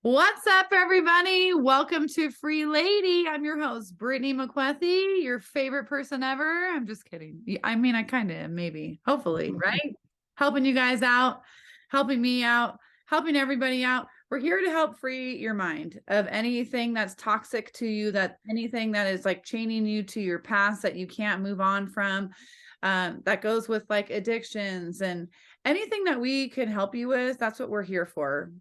What's up, everybody? Welcome to Free Lady. I'm your host, Brittany McQuethy, your favorite person ever. I'm just kidding. I mean, I kind of am, maybe, hopefully, right? Helping you guys out, helping me out, helping everybody out. We're here to help free your mind of anything that's toxic to you, that anything that is like chaining you to your past that you can't move on from. That goes with like addictions and anything that we can help you with. That's what we're here for.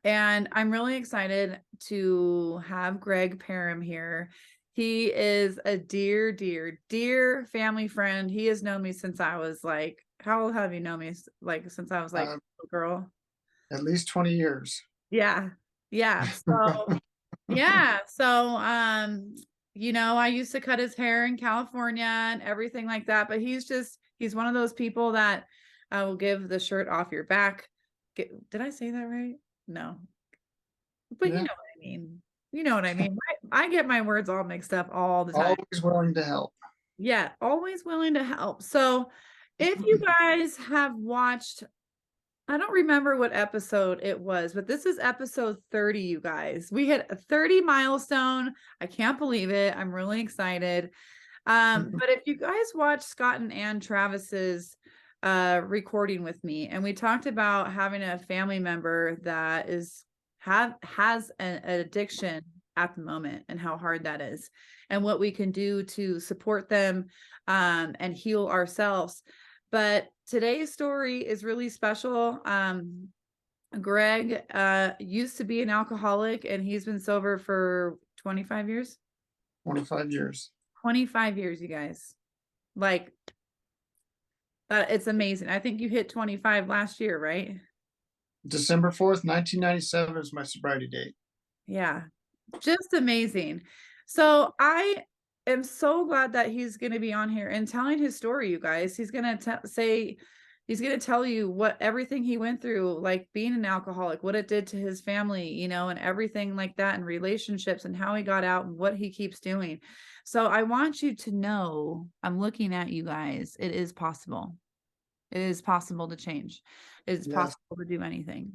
And I'm really excited to have Greg Perham here. He is a dear family friend. He has known me since I was like, how old have you known me? Like since I was like a girl? At least 20 years. Yeah. Yeah. So yeah. So I used to cut his hair in California and everything like that. But he's one of those people that will give the shirt off your back. Did I say that right? No. But you Yeah, know what I mean. You know what I mean. I get my words all mixed up all the time. always willing to help. Yeah, always willing to help. So if you guys have watched, I don't remember what episode it was, but this is episode 30, you guys. We hit a 30 milestone. I can't believe it. I'm really excited. But if you guys watch Scott and Ann Travis's recording with me, and we talked about having a family member that has an addiction at the moment and how hard that is and what we can do to support them and heal ourselves. But today's story is really special. Greg used to be an alcoholic and he's been sober for 25 years. 25 years. 25 years, you guys. Like it's amazing. I think you hit 25 last year, right? December 4th, 1997 is my sobriety date. Yeah. Just amazing. So I am so glad that he's going to be on here and telling his story, you guys. He's going to he's going to tell you what everything he went through, like being an alcoholic, what it did to his family, and everything like that, and relationships and how he got out and what he keeps doing. So I want you to know, I'm looking at you guys. It is possible. It is possible to change. It is Yes, possible to do anything.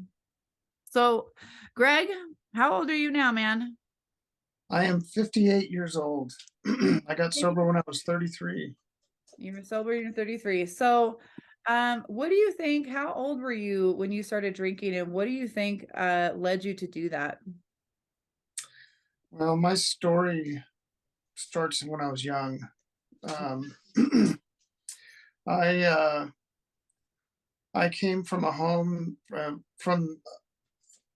So, Greg, how old are you now, man? I am 58 years old. I got sober when I was 33. You were sober, you're 33. So, what do you think? How old were you when you started drinking, and what do you think led you to do that? Well, my story starts when I was young. Um, I I came from a home from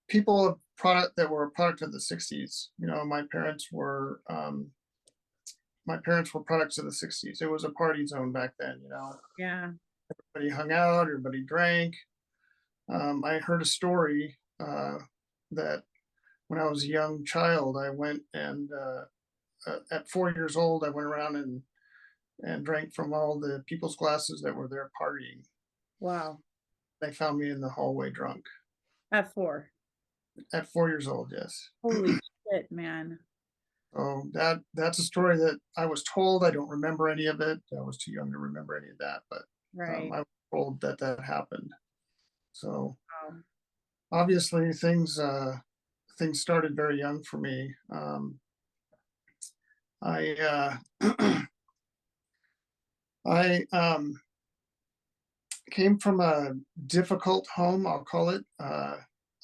people of product that were a product of the 60s. My parents were products of the 60s. It was a party zone back then. Yeah. Everybody hung out, everybody drank. I heard a story that when I was a young child, I went and at 4 years old, I went around and drank from all the people's glasses that were there partying. Wow. They found me in the hallway drunk At 4. at 4 years old. Yes. Holy shit, man. So that's a story that I was told. I don't remember any of it. I was too young to remember any of that, but Right. I was told that that happened. So Wow. obviously things started very young for me. I I came from a difficult home, I'll call it.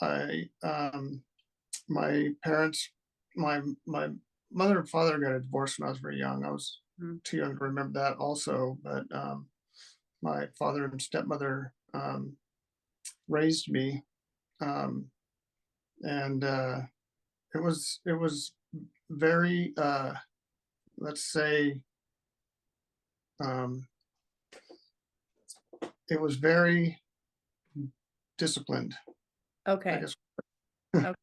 I My parents, my mother and father got a divorce when I was very young. I was Mm. too young to remember that also, but my father and stepmother raised me, um, and it was very let's say um, it was very disciplined. I Okay. guess Okay.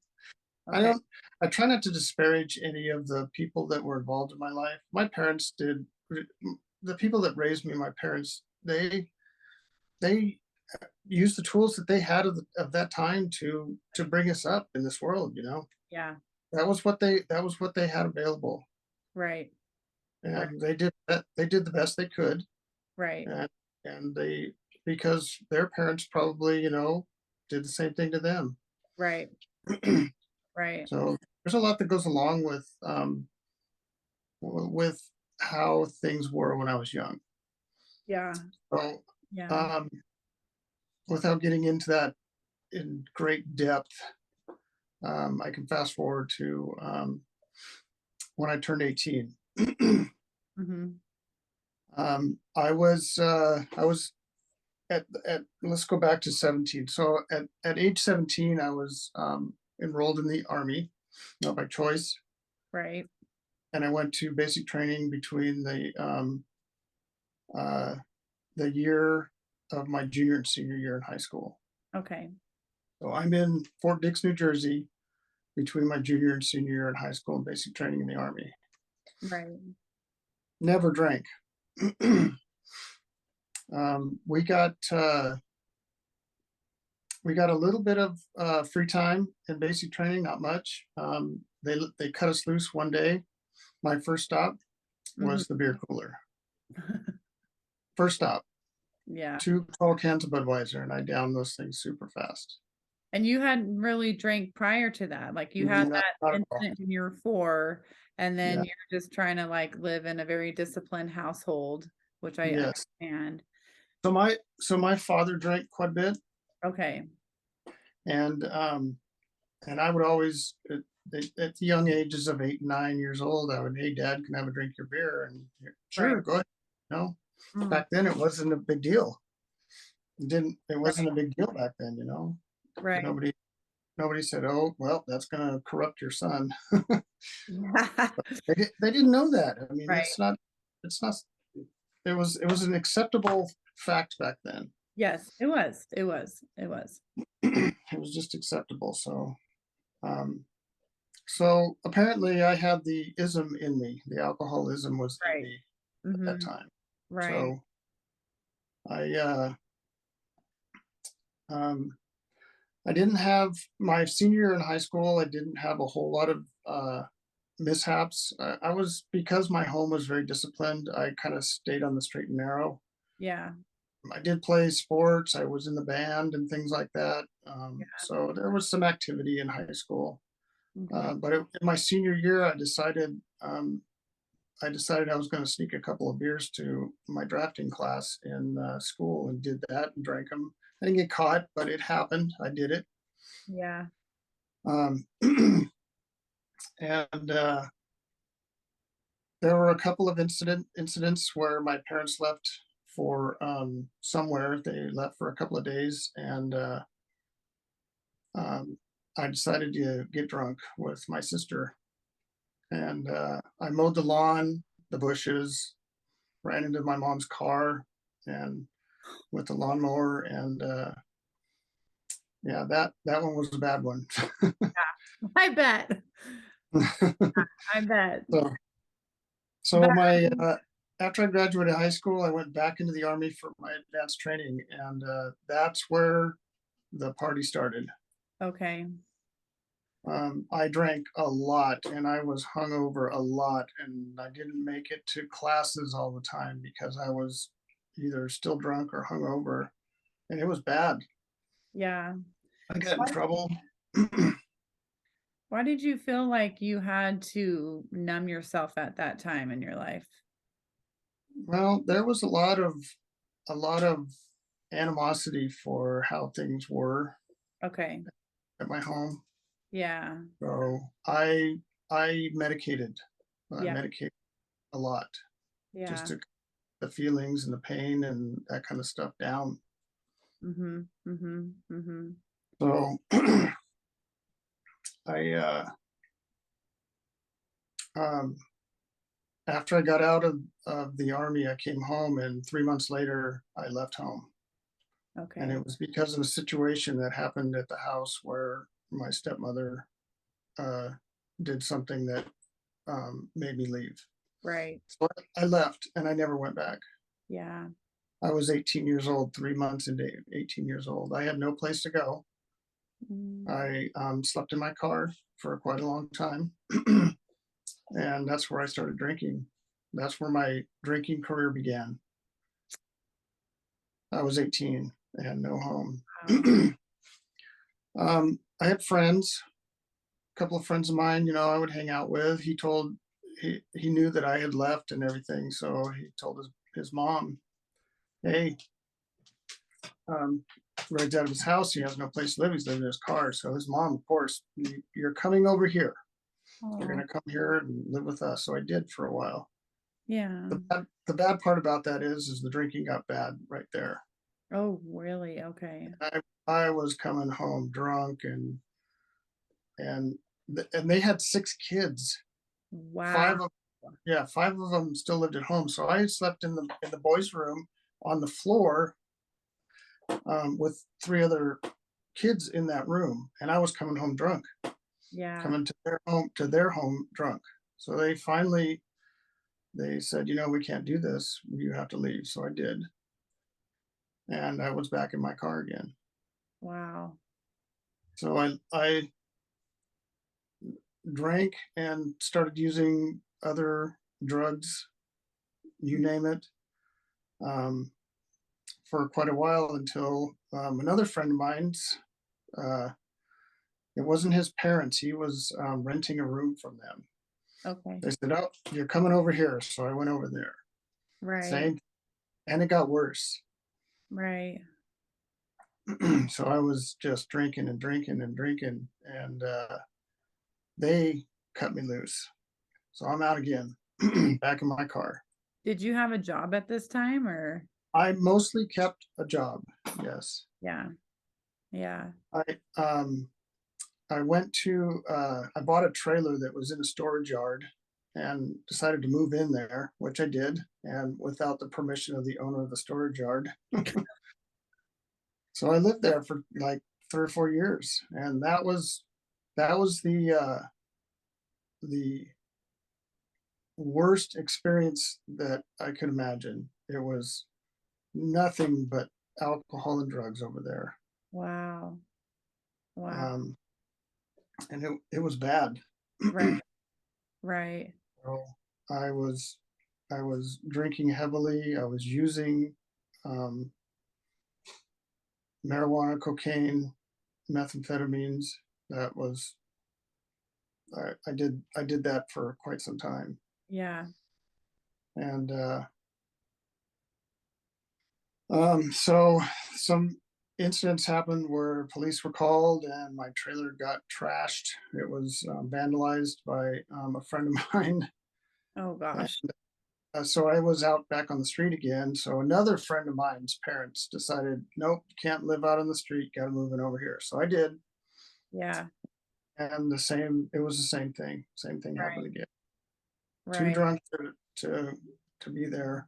I Okay. don't. I try not to disparage any of the people that were involved in my life. My parents did. The people that raised me, my parents, they used the tools that they had of that time to bring us up in this world. Yeah. That was what they had available, Right. Right. and they did the best they could, Right. and they, because their parents probably did the same thing to them. Right. Right. So there's a lot that goes along with how things were when I was young. Yeah. So Yeah. um, without getting into that in great depth, I can fast forward to when I turned 18. Mm-hmm. I was at let's go back to 17. So at age 17, I was enrolled in the army, not by choice, Right. and I went to basic training between uh, the year of my junior and senior year in high school. Okay. So I'm in Fort Dix, New Jersey, between my junior and senior year in high school and basic training in the army. Right. Never drank. um, we got uh, we got a little bit of free time in basic training, not much. They cut us loose one day. My first stop Mm-hmm. was the beer cooler. First stop, Yeah. 2 tall cans of Budweiser, and I downed those things super fast. And you hadn't really drank prior to that. Like you had Not, that not at all. incident when you were 4, and then Yeah. you're just trying to like live in a very disciplined household, which I Yes. understand. So my father drank quite a bit, Okay. and I would always at the young ages of 8 and 9 years old, I would, hey, Dad, can I have a drink of your beer? And Right. sure, go ahead. No, Mm, back then it wasn't a big deal. It wasn't a big deal back then, right. Nobody said, oh, well, that's going to corrupt your son. Yeah. They didn't know that. I mean, Right. it's not, it was an acceptable fact back then. Yes, it was. It was. It was. It was just acceptable. Um, so apparently I had the ism in me. The alcoholism was in Right. me at that Mm-hmm. time. Right. So I um, I didn't have my senior year in high school. I didn't have a whole lot of mishaps. I was, because my home was very disciplined, I kind of stayed on the straight and narrow. Yeah. I did play sports. I was in the band and things like that. So there was some activity in high school. Okay. In my senior year, I decided I was going to sneak a couple of beers to my drafting class in school, and did that and drank them. I didn't get caught, but it happened. I did it. Yeah. Um, and there were a couple of incidents where my parents left for somewhere. They left for a couple of days, and um, I decided to get drunk with my sister. And I mowed the lawn, the bushes, ran into my mom's car, and with the lawnmower, and yeah, that one was a bad one. I bet. I bet. so But my after I graduated high school, I went back into the army for my advanced training, and that's where the party started. okay. I drank a lot, and I was hungover a lot, and I didn't make it to classes all the time because I was either still drunk or hungover, and it was bad. Yeah. I got in Why trouble. why did you feel like you had to numb yourself at that time in your life? Well, there was a lot of animosity for how things were Okay. at my home. Yeah. So I medicated. I Yeah. medicated a lot, just Yeah. to the feelings and the pain and that kind of stuff down. Mhm. Mhm. Mhm. So I um after I got out of the army, I came home, and 3 months later I left home. And Okay. it was because of a situation that happened at the house where my stepmother uh, did something that made me leave. Right. So I left, and I never went back. Yeah. I was 18 years old, 3 months into 18 years old. I had no place to go. Mm. I slept in my car for quite a long time. And that's where I started drinking. That's where my drinking career began. I was 18. I had no home. Wow. I had friends. couple of friends of mine, I would hang out with. He knew that I had left and everything, so he told his mom, "Hey, right out of his house. He has no place to live. He's living in his car." So his mom, of course, "You're coming over here. You're Oh, gonna come here and live with us." So I did for a while. yeah. The bad part about that is the drinking got bad right there. Oh, really? Okay. I was coming home drunk and and they had 6 kids. Wow. 5 of Yeah, 5 of them still lived at home. So I slept in the boys' room on the floor, with 3 other kids in that room, and I was coming home drunk, Yeah. coming to their home drunk. So they said, "We can't do this. You have to leave." So I did, and I was back in my car again. Wow. So I drank and started using other drugs, you name it, um, for quite a while until another friend of mine's. Uh, it wasn't his parents. He was renting a room from them. Okay. They said, "Oh, you're coming over here." So I went over there. Right. Same, and it got worse. Right. So I was just drinking and drinking and drinking, and they cut me loose. So I'm out again, back in my car. Did you have a job at this time or? I mostly kept a job. Yes. Yeah. Yeah. I I bought a trailer that was in a storage yard and decided to move in there, which I did, and without the permission of the owner of the storage yard. So I lived there for like 3 or 4 years, and that was the worst experience that I could imagine. It was nothing but alcohol and drugs over there. Wow. Wow. Um, and it was bad. Right. Right. So I was I was drinking heavily. I was using um, marijuana, cocaine, methamphetamines. That was I did that for quite some time, Yeah. and so some incidents happened where police were called and my trailer got trashed. It was vandalized by a friend of mine. Oh gosh. So I was out back on the street again. So another friend of mine's parents decided, nope, you can't live out on the street. Got to move in over here. So I did, Yeah. and it was the same thing. Same thing happened Right. again. Too Right. drunk to be there,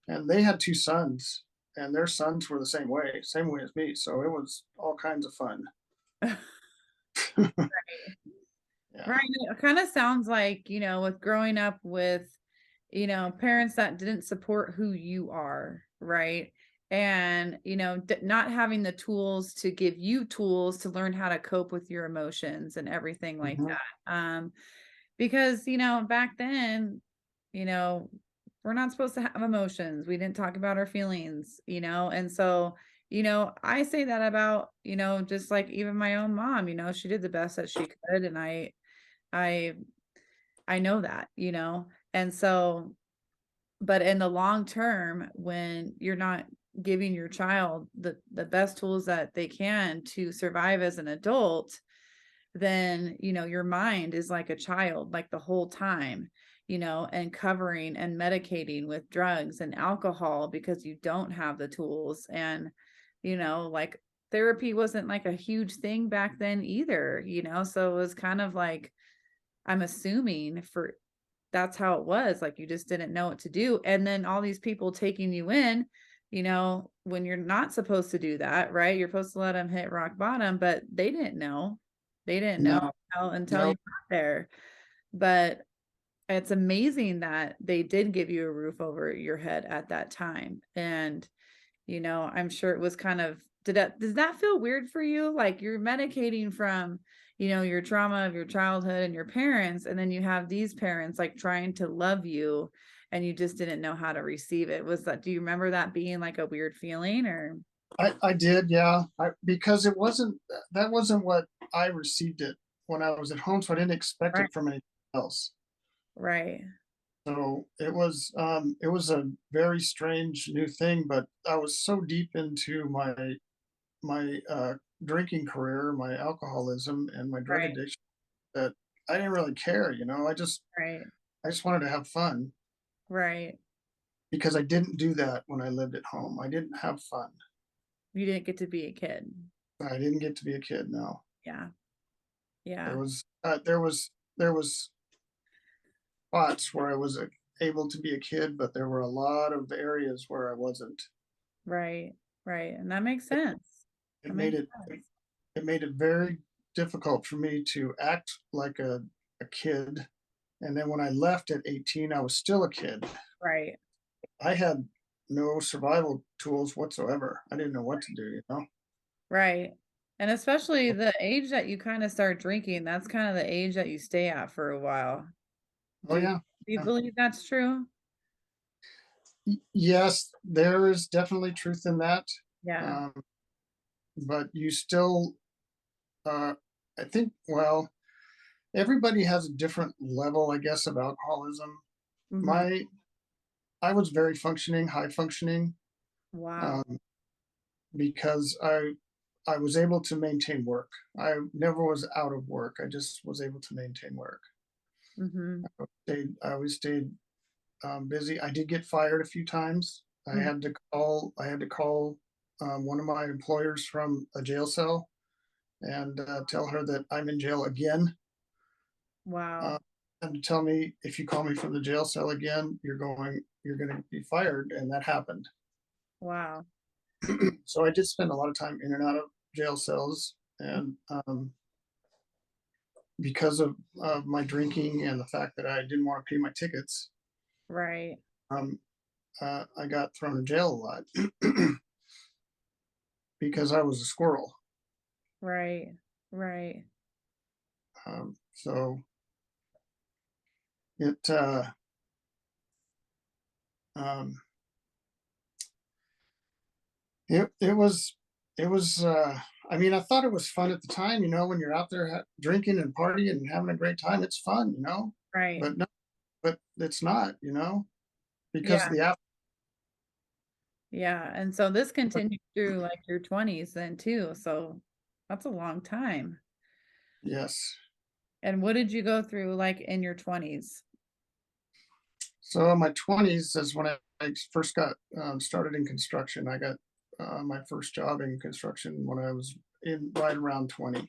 and they had 2 sons, and their sons were the same way as me. So it was all kinds of fun. Yeah. Right. It kind of sounds like, with growing up with, parents that didn't support who you are, right? And, not having the tools to give you tools to learn how to cope with your emotions and everything like Mhm. that. Because, back then, you know, we're not supposed to have emotions. We didn't talk about our feelings, and so, I say that about, just like even my own mom, she did the best that she could. And I I know that, and so, but in the long term, when you're not giving your child the best tools that they can to survive as an adult, then, your mind is like a child, like the whole time, and covering and medicating with drugs and alcohol because you don't have the tools. And, like therapy wasn't like a huge thing back then either, so it was kind of like, I'm assuming for that's how it was, like, you just didn't know what to do, and then all these people taking you in, when you're not supposed to do that, right? You're supposed to let them hit rock bottom, but they didn't know. They didn't know No, until you no, got there, but it's amazing that they did give you a roof over your head at that time, and, I'm sure it was kind of does that feel weird for you? Like, you're medicating from, your trauma of your childhood and your parents, and then you have these parents, like, trying to love you, and you just didn't know how to receive it. Do you remember that being, like, a weird feeling or? I did, yeah. Because that wasn't what I received it when I was at home, so I didn't expect Right. it from anyone else. Right. So it was a very strange new thing, but I was so deep into my drinking career, my alcoholism, and my drug Right. addiction that I didn't really care. Right. I just wanted to have fun Right. because I didn't do that when I lived at home. I didn't have fun. You didn't get to be a kid. I didn't get to be a kid. No, Yeah. Yeah. there was spots where I was able to be a kid, but there were a lot of areas where I wasn't. Right. Right. And that makes It, sense. it That made makes it sense. it made it very difficult for me to act like a kid. And then when I left at 18, I was still a kid. Right. I had no survival tools whatsoever. I didn't know what to do, you know? Right. And especially the age that you kind of start drinking, that's kind of the age that you stay at for a while. Oh, Do you, yeah. do you Yeah. believe that's true? Yes, there is definitely truth in that. Yeah. Um, but you still, uh, I think, well, everybody has a different level, I guess, of alcoholism. Hmm. My, I was very functioning, high functioning, Wow. um, because I was able to maintain work. I never was out of work. I just was able to maintain work. Hmm. I always stayed busy. I did get fired a few times. I had to call one of my employers from a jail cell and tell her that I'm in jail again. Wow. Uh, and to tell me if you call me from the jail cell again, you're going to be fired, and that happened. Wow. So I did spend a lot of time in and out of jail cells, and because of my drinking and the fact that I didn't want to pay my tickets, Right. um, I got thrown in jail a lot because I was a squirrel. Right. Right. So it um, it was it was. I mean, I thought it was fun at the time. When you're out there drinking and partying and having a great time, it's fun. Right. But no, but it's not. Because Yeah. the after. Yeah. And so this continued through like your 20s then too. So that's a long time. Yes. And what did you go through like in your 20s? So in my 20s is when I first got started in construction. I got my first job in construction when I was in right around 20.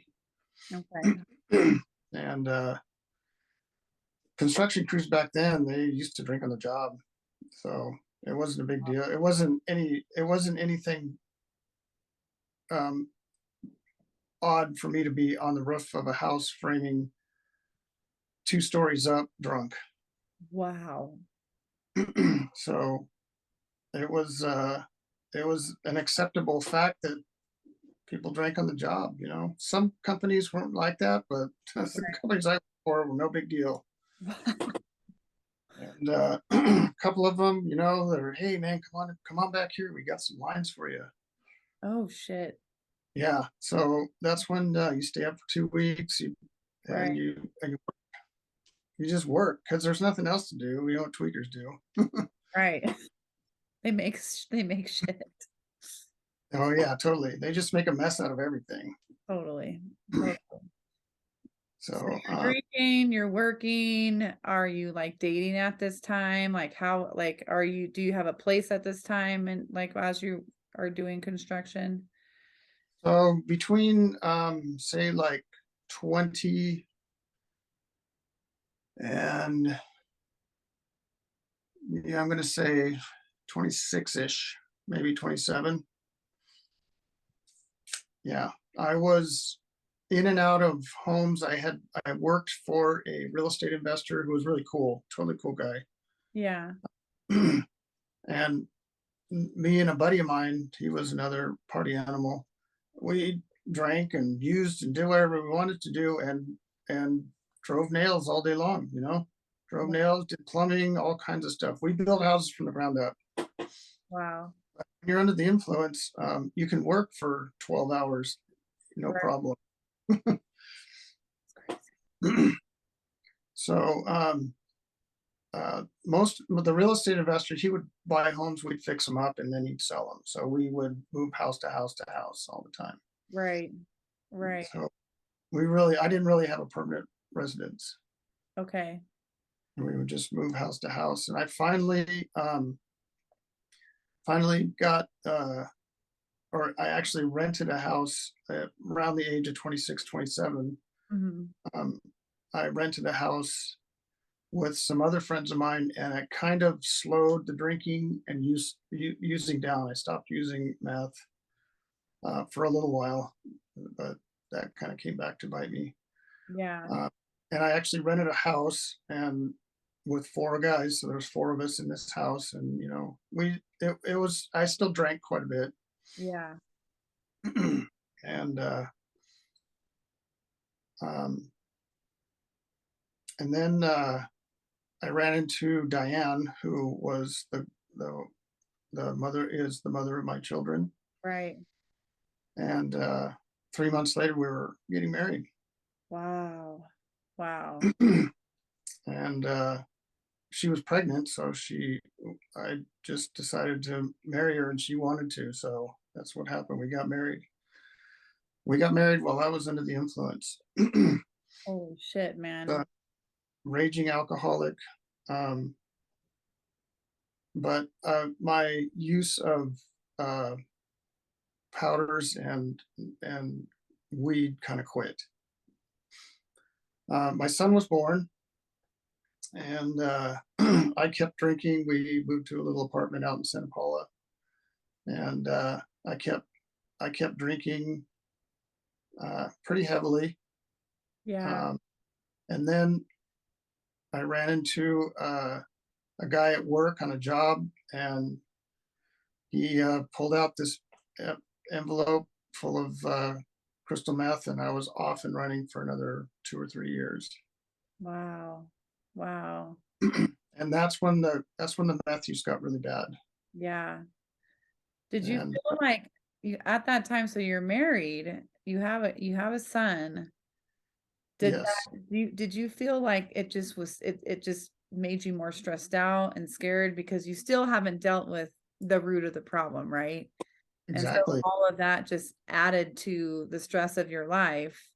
Okay. And construction crews back then, they used to drink on the job. So it wasn't a big deal. It wasn't anything um, odd for me to be on the roof of a house framing 2 stories up drunk. Wow. So it was uh, it was an acceptable fact that people drank on the job. Some companies weren't like that, but some companies I worked for were no big deal. And a couple of them, they're, hey man, come on back here. We got some lines for you. Oh shit. Yeah. So that's when you stay up for 2 weeks, Right. you just work because there's nothing else to do. We know what tweakers do. Right. They make shit. Oh yeah, totally. They just make a mess out of everything. Totally. Totally. So So you're drinking, you're working. Are you like dating at this time? Like how like do you have a place at this time and like as you are doing construction? between say like 20 and yeah, I'm gonna say 26-ish, maybe 27. Yeah. I was in and out of homes. I worked for a real estate investor who was really cool, totally cool guy. Yeah. And me and a buddy of mine, he was another party animal. We drank and used and did whatever we wanted to do and drove nails all day long. Drove nails, did plumbing, all kinds of stuff. We built houses from the ground up. Wow. When you're under the influence, you can work for 12 hours, no Right. problem. So most of the real estate investors, he would buy homes, we'd fix them up, and then he'd sell them. So we would move house to house to house all the time. Right. Right. So I didn't really have a permanent residence. Okay. We would just move house to house. And I finally got, or I actually rented a house around the age of 26, 27. Hmm. Um, I rented a house with some other friends of mine, and it kind of slowed the drinking and using down. I stopped using meth for a little while, but that kind of came back to bite me. Yeah. Uh, and I actually rented a house and with four guys, so there's four of us in this house, and it was I still drank quite a bit, Yeah. and um, and then I ran into Diane, who was the the mother of my children, Right. and 3 months later we were getting married. Wow. Wow. And she was pregnant, so I just decided to marry her, and she wanted to, so that's what happened. We got married while I was under the influence. Holy shit, uh, man. Raging alcoholic. um, but my use of uh, powders and weed kind of quit. My son was born, and I kept drinking. We moved to a little apartment out in Santa Paula, and I kept drinking pretty heavily. Yeah. Um, and then I ran into a guy at work on a job, and he pulled out this uh, envelope full of crystal meth, and I was off and running for another 2 or 3 years. Wow. Wow. And that's when the meth use got really bad. Yeah. Did you And feel like you at that time, so you're married, you have a son. yes, Did you feel like it just made you more stressed out and scared because you still haven't dealt with the root of the problem, right? And so exactly. all of that just added to the stress of your life.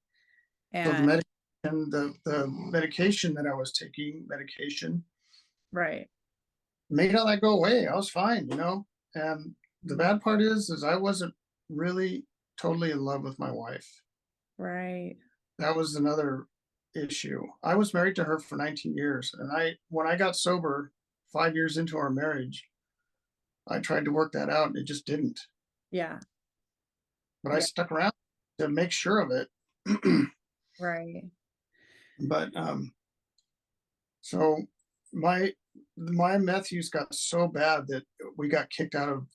So And the medication that I was taking, right, made all that go away. I was fine. And the mm, bad part is I wasn't really totally in love with my wife. right, That was another issue. I was married to her for 19 years, and when I got sober 5 years into our marriage, I tried to work that out, and it just didn't. yeah, But I yeah, stuck around to make sure of it. right, But so my my meth use got so bad that we got kicked out of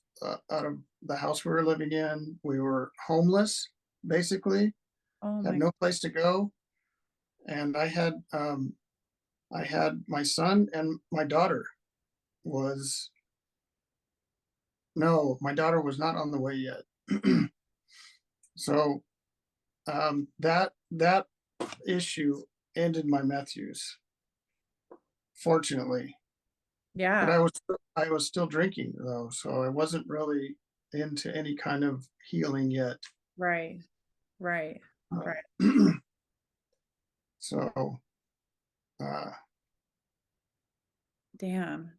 the house we were living in. We were homeless, basically, oh had my, no place to go, and I had my son, and my daughter was no, my daughter was not on the way yet. So that issue ended my meth use, fortunately. But yeah, I was still drinking though, so I wasn't really into any kind of healing yet. right, right, Uh, right, so uh, damn,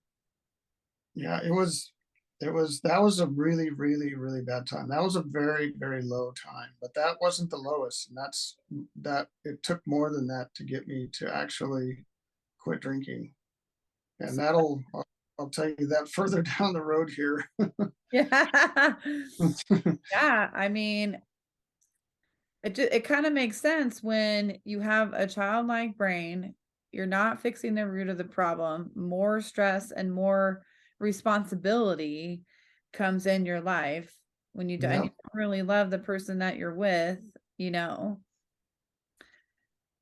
yeah, it was that was a really really really bad time. That was a very very low time, but that wasn't the lowest, and that it took more than that to get me to actually quit drinking, and so, I'll tell you that further down the road here. yeah, yeah, I mean, it kind of makes sense when you have a childlike brain, you're not fixing the root of the problem, more stress and more responsibility comes in your life when you do, and you Yep, don't really love the person that you're with, you know,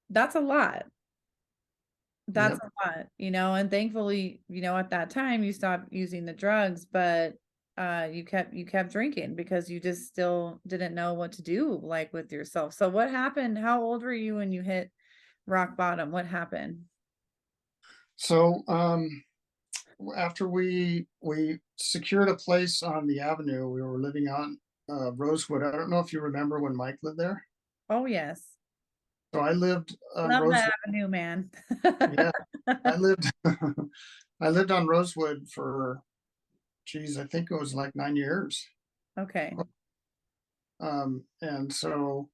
that's a lot. That's yep, a lot, and thankfully, at that time you stopped using the drugs, but you kept drinking because you just still didn't know what to do like with yourself. So what happened? How old were you when you hit rock bottom? What happened? So after we secured a place on the avenue, we were living on Rosewood. I don't know if you remember when Mike lived there. Oh, yes. So I lived on Love that Rosewood. avenue, man. Yeah, I lived I lived on Rosewood for, geez, I think it was like 9 years. Okay. And so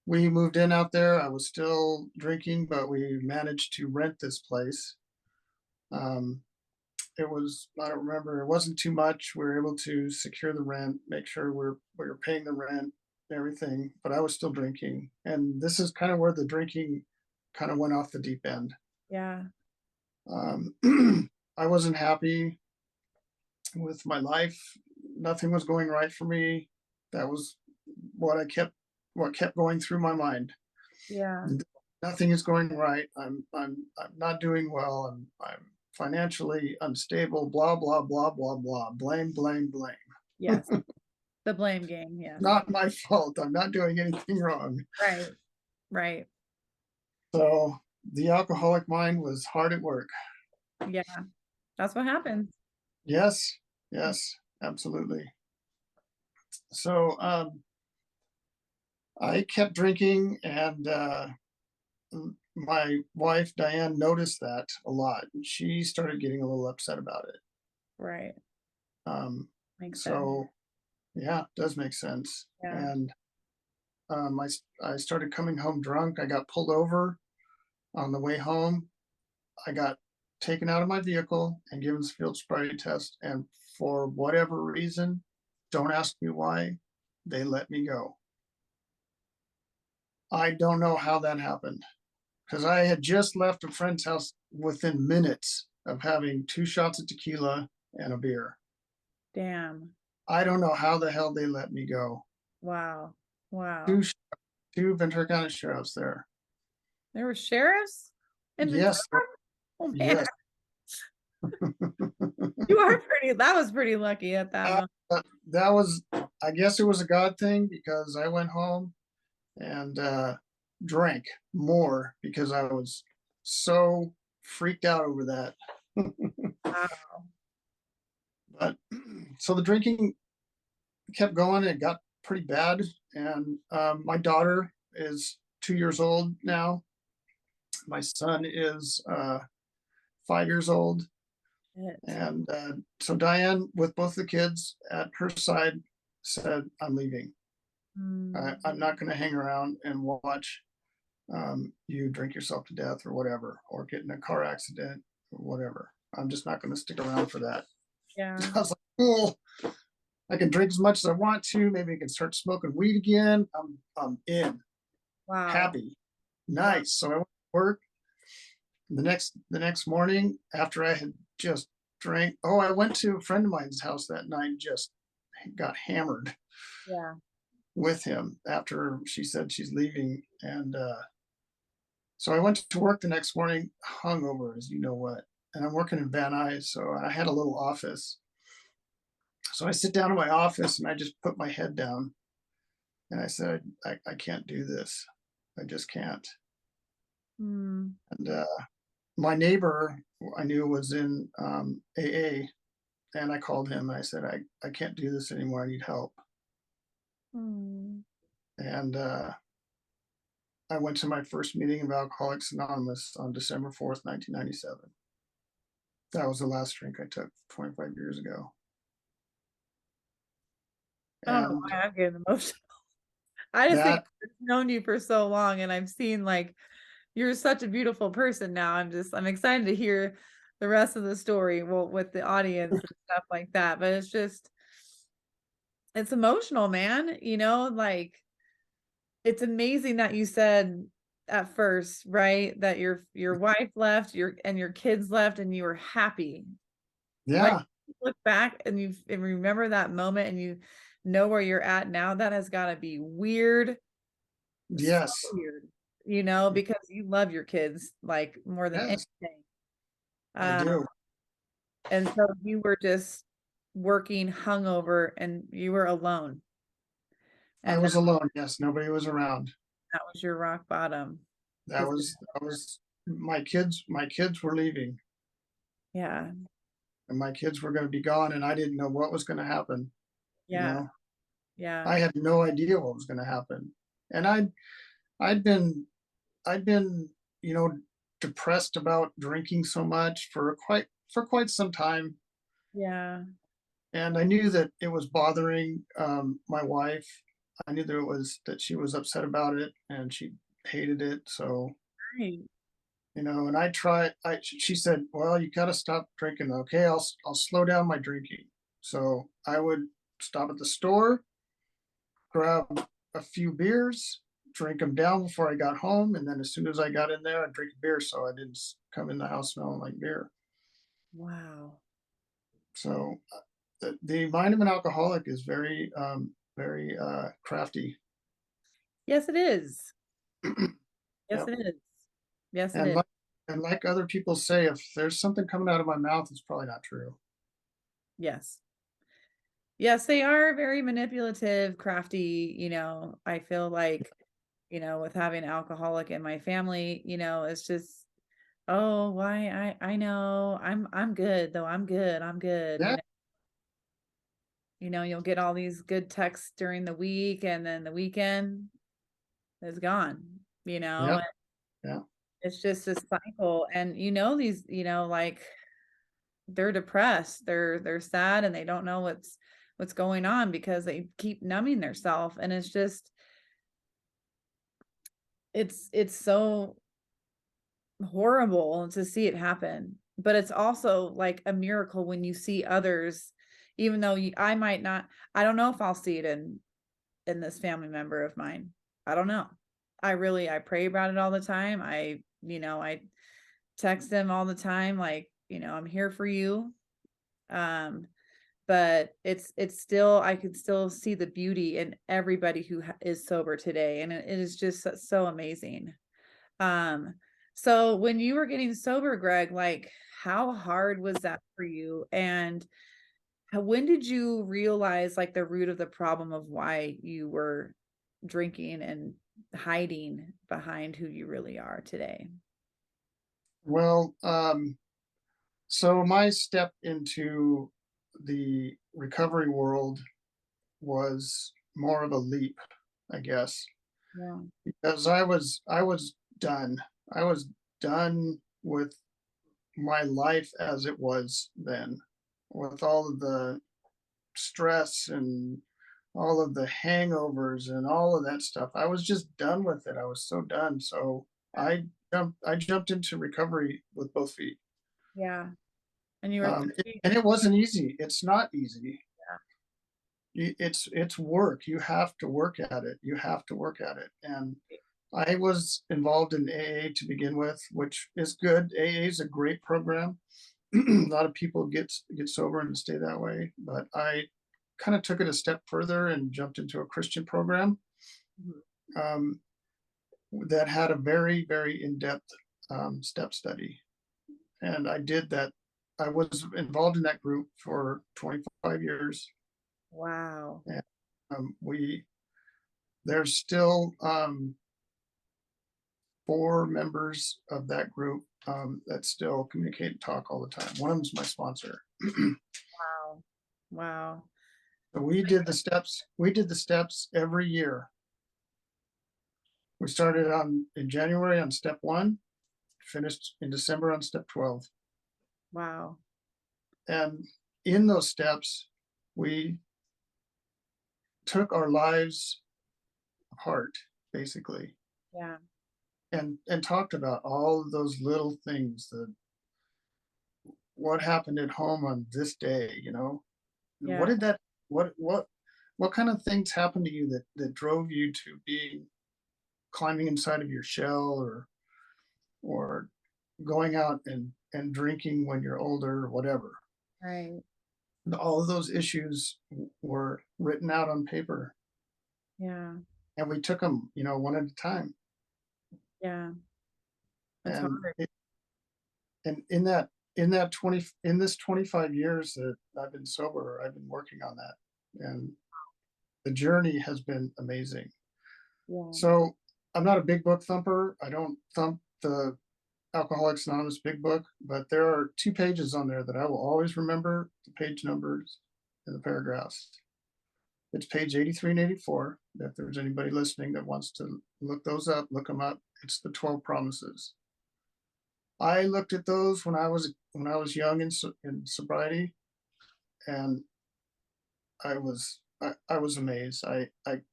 we moved in out there. I was still drinking, but we managed to rent this place. Um, it was, I don't remember, it wasn't too much. We were able to secure the rent, make sure we were paying the rent, everything, but I was still drinking. And this is kind of where the drinking kind of went off the deep end. Yeah. Um, I wasn't happy with my life. Nothing was going right for me. That was what what kept going through my mind. Yeah. Nothing is going right. I'm not doing well. I'm financially unstable. Blah blah blah blah blah. Blame blame blame. Yes. The blame game. Yes. Not my fault. I'm not doing anything wrong. Right. Right. So the alcoholic mind was hard at work. Yeah. That's what happens. Yes, yes, absolutely. So I kept drinking, and my wife Diane noticed that a lot, and she started getting a little upset about it. Right. Um, Makes sense. so yeah, it does make sense. Yeah. And I started coming home drunk. I got pulled over on the way home. I got taken out of my vehicle and given this field sobriety test. And for whatever reason, don't ask me why, they let me go. I don't know how that happened, because I had just left a friend's house within minutes of having 2 shots of tequila and a beer. Damn. I don't know how the hell they let me go. Wow. Wow. Two, sh- two Ventura County sheriffs there. There were sheriffs in Ventura? Yes, Oh man, yes. you are pretty. That was pretty lucky at that Uh, moment. that was, I guess it was a God thing, because I went home and drank more because I was so freaked out over that. Wow. But so the drinking kept going. It got pretty bad, and my daughter is 2 years old now. My son is 5 years old, Shit. and so Diane, with both the kids at her side, said, "I'm leaving. Mm, I'm not going to hang around and watch you drink yourself to death or whatever, or get in a car accident or whatever. I'm just not going to stick around for that." yeah. I was like, "Cool. I can drink as much as I want to. Maybe I can start smoking weed again. I'm in, Wow. happy, Wow. nice." So I went to work the next morning after I had just drank. Oh, I went to a friend of mine's house that night. Just got hammered Yeah. with him after she said she's leaving, and so I went to work the next morning, hungover as you know what. And I'm working in Van Nuys, so I had a little office. So I sit down in my office and I just put my head down and I said, I can't do this. I just can't. Mm, And my neighbor I knew was in AA, and I called him and I said, I can't do this anymore. I need help. mm. And I went to my first meeting of Alcoholics Anonymous on December 4th, 1997. That was the last drink I took 25 years ago. I don't know And why I'm getting emotional. I just think that, I've known you for so long and I've seen like you're such a beautiful person now. I'm excited to hear the rest of the story, well, with the audience and stuff like that. But it's emotional, man. Like it's amazing that you said at first, right, that your wife left, your kids left, and you were happy. Like yeah, you look back and and remember that moment and you know where you're at now, that has got to be weird, so yes, weird, because you love your kids like more than yes, anything. I Uh, do. and so you were just working hungover and you were alone. I And was alone. Yes, nobody was around. that was your rock bottom. That was my kids were leaving, Yeah. and my kids were gonna be gone, and I didn't know what was gonna happen, you Yeah. know? Yeah. I had no idea what was gonna happen. And I'd been I'd been, you know, depressed about drinking so much for quite some time, Yeah. and I knew that it was bothering, my wife. I knew that she was upset about it, and she hated it, so, Right. you know, and she said, "Well, you gotta stop drinking." "Okay, I'll slow down my drinking." So, I would stop at the store, grab a few beers, drink them down before I got home, and then as soon as I got in there, I'd drink a beer so I didn't come in the house smelling like beer. Wow. So the mind of an alcoholic is very crafty. Yes, it is. Yes, Yep. it is. Yes, it And is. like other people say, if there's something coming out of my mouth, it's probably not true. Yes. Yes, they are very manipulative, crafty, I feel like, with having an alcoholic in my family, it's just, oh, why I know I'm good though. I'm good. I'm good. Yeah. You'll get all these good texts during the week and then the weekend is gone, Yeah. and Yeah. it's just a cycle. And these, like they're depressed, they're sad, and they don't know what's going on because they keep numbing themselves. And it's just it's so horrible to see it happen, but it's also like a miracle when you see others, even though I might not. I don't know if I'll see it in this family member of mine. I don't know. I pray about it all the time. I text them all the time, like, I'm here for you. um but it's still, I can still see the beauty in everybody who is sober today, and it is just so amazing. um so when you were getting sober, Greg, like, how hard was that for you? And when did you realize, like, the root of the problem of why you were drinking and hiding behind who you really are today? Well, so my step into the recovery world was more of a leap, I guess, Yeah. because I was done. I was done with my life as it was then, with all of the stress and all of the hangovers and all of that stuff. I was just done with it. I was so done. So I jumped into recovery with both feet. Yeah. And you were 30. And it wasn't easy. It's not easy. Yeah. It's work. You have to work at it. You have to work at it. And I was involved in AA to begin with, which is good. AA is a great program. A lot of people get sober and stay that way, but I kind of took it a step further and jumped into a Christian program, Mhm. um, that had a very in-depth, step study, and I did that. I was involved in that group for 25 years, Wow. and we there's still, 4 members of that group, that still communicate and talk all the time. One of them's my sponsor. Wow. Wow. So we did the steps every year. We started on in January on step 1, finished in December on step 12. Wow. And in those steps, we took our lives apart, basically, Yeah. and talked about all of those little things, that what happened at home on this day, what Yeah. did that what kind of things happened to you that drove you to being climbing inside of your shell, or going out and drinking when you're older, or whatever. Right. All of those issues were written out on paper, Yeah. and we took them, one at a time. Yeah. It's And hard. in this 25 years that I've been sober, I've been working on that, and the journey has been amazing. Yeah. So I'm not a big book thumper. I don't thump the Alcoholics Anonymous big book, but there are 2 pages on there that I will always remember the page numbers and the paragraphs. It's page 83 and 84. If there's anybody listening that wants to look those up, look them up. It's the 12 promises. I looked at those when I was young in sobriety, and I was amazed. I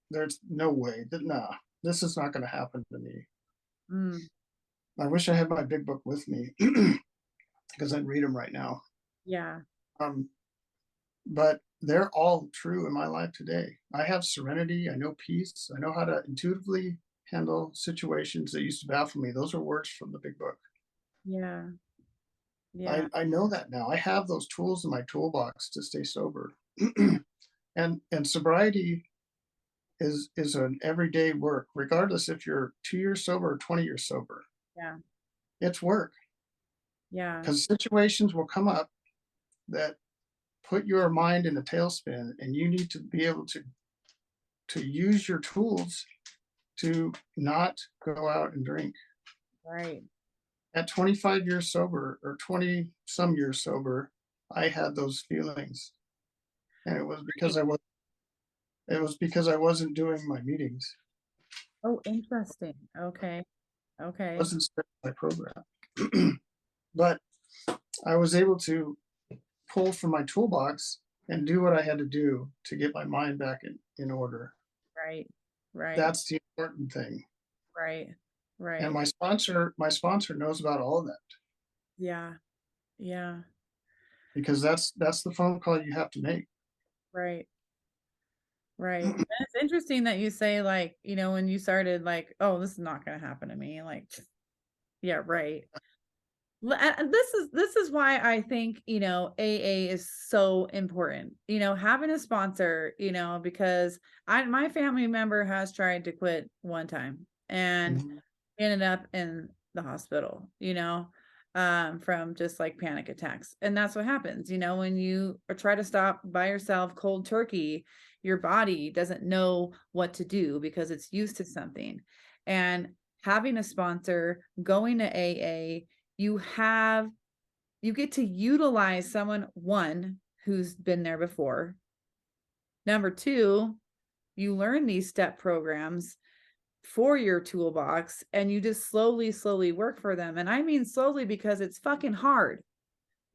there's no way that nah, this is not going to happen to me. Mm, I wish I had my big book with me because I'd read them right now. yeah. Um, but they're all true in my life today. I have serenity. I know peace. I know how to intuitively handle situations that used to baffle me. Those are words from the big book. Yeah. Yeah. I know that now. I have those tools in my toolbox to stay sober. And sobriety is an everyday work, regardless if you're 2 years sober or 20 years sober. Yeah. It's work Yeah. because situations will come up that put your mind in a tailspin, and you need to be able to use your tools to not go out and drink. Right. At 25 years sober or 20 some years sober, I had those feelings, and it was because I wasn't doing my meetings. Oh, interesting. Okay. I Okay. wasn't studying my program. But I was able to pull from my toolbox and do what I had to do to get my mind back in order. Right. Right. That's the important thing. Right. And Right. my sponsor knows about all of that Yeah. Yeah. because that's the phone call you have to make. Right. Right. And it's interesting that you say, like, when you started, like, oh, this is not going to happen to me. Like, yeah, right. And this is why I think, AA is so important. Having a sponsor, because my family member has tried to quit one time and Mhm. ended up in the hospital, from just like panic attacks. And that's what happens, when you try to stop by yourself cold turkey, your body doesn't know what to do because it's used to something. And having a sponsor, going to AA, you have you get to utilize someone, one, who's been there before. Number two, you learn these step programs for your toolbox and you just slowly work for them. And I mean slowly because it's fucking hard,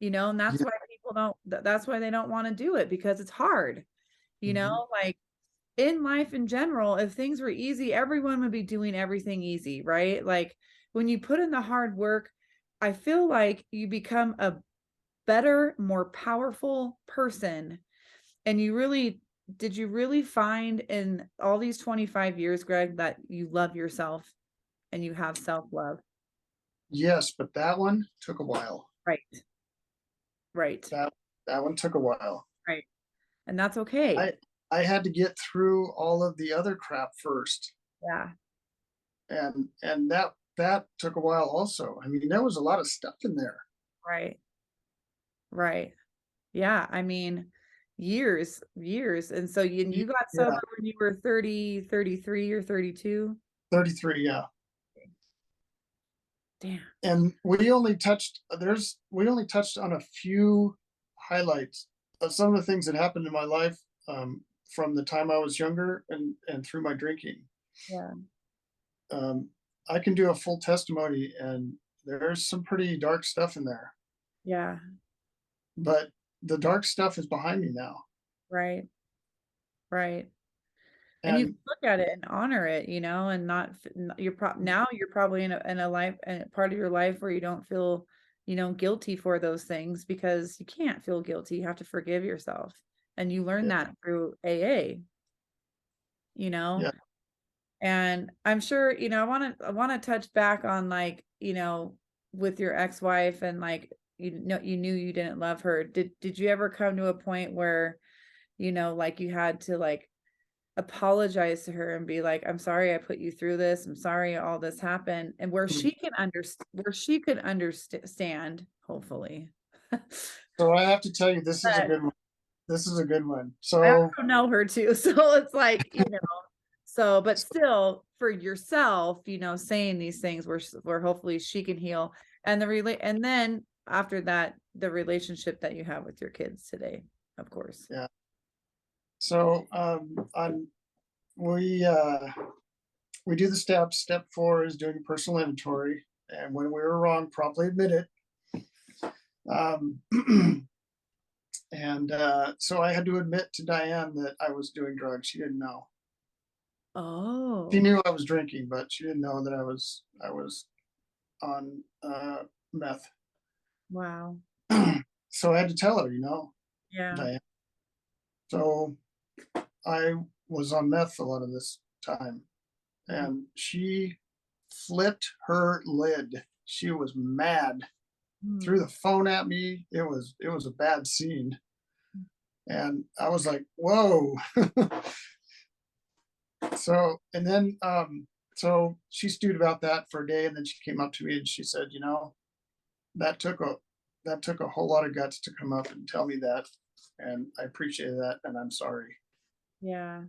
and that's Yeah. why people that's why they don't want to do it, because it's hard, Mhm. like in life in general. If things were easy, everyone would be doing everything easy, right? Like when you put in the hard work, I feel like you become a better, more powerful person. And did you really find in all these 25 years, Greg, that you love yourself and you have self-love? Yes, but that one took a while. Right. Right. That one took a while. Right. And that's okay. I I had to get through all of the other crap first, Yeah. and that took a while also. I mean, there was a lot of stuff in there. Right. Right. Yeah. I mean, years. And so you got sober Yeah, when you were 30, 33, or 32. 33, yeah. Damn. And we only touched on a few highlights of some of the things that happened in my life, from the time I was younger and through my drinking. Yeah. Um, I can do a full testimony, and there's some pretty dark stuff in there, Yeah. but the dark stuff is behind me now. Right. Right. And you can And look at it and honor it, and not now you're probably in a life and part of your life where you don't feel, guilty for those things, because you can't feel guilty. You have to forgive yourself. And you learn yeah, that through AA, you know. yeah, And I'm sure, I want to touch back on, like, with your ex-wife, and like, you knew you didn't love her. Did you ever come to a point where, like you had to like apologize to her and be like, I'm sorry I put you through this. I'm sorry all this happened. And where mhm. she can understand, hopefully. So I have to tell you, this is a But good one. This is a good one. I So also know her too. So it's like, So, but still for yourself, saying these things where hopefully she can heal, and and then after that, the relationship that you have with your kids today, of course. Yeah. So we we do the steps. Step 4 is doing a personal inventory, and when we were wrong, promptly admit it. Um, and so I had to admit to Diane that I was doing drugs. She didn't know. She Oh, knew I was drinking, but she didn't know that I was on meth. wow. So I had to tell her, Yeah. Diane. So I was on meth a lot of this time, and she flipped her lid. She was mad, threw Mm. the phone at me. It was a bad scene, and I was like, "Whoa!" So and then so she stewed about that for a day, and then she came up to me and she said, that took a that took a whole lot of guts to come up and tell me that, and I appreciate that, and I'm sorry. Yeah.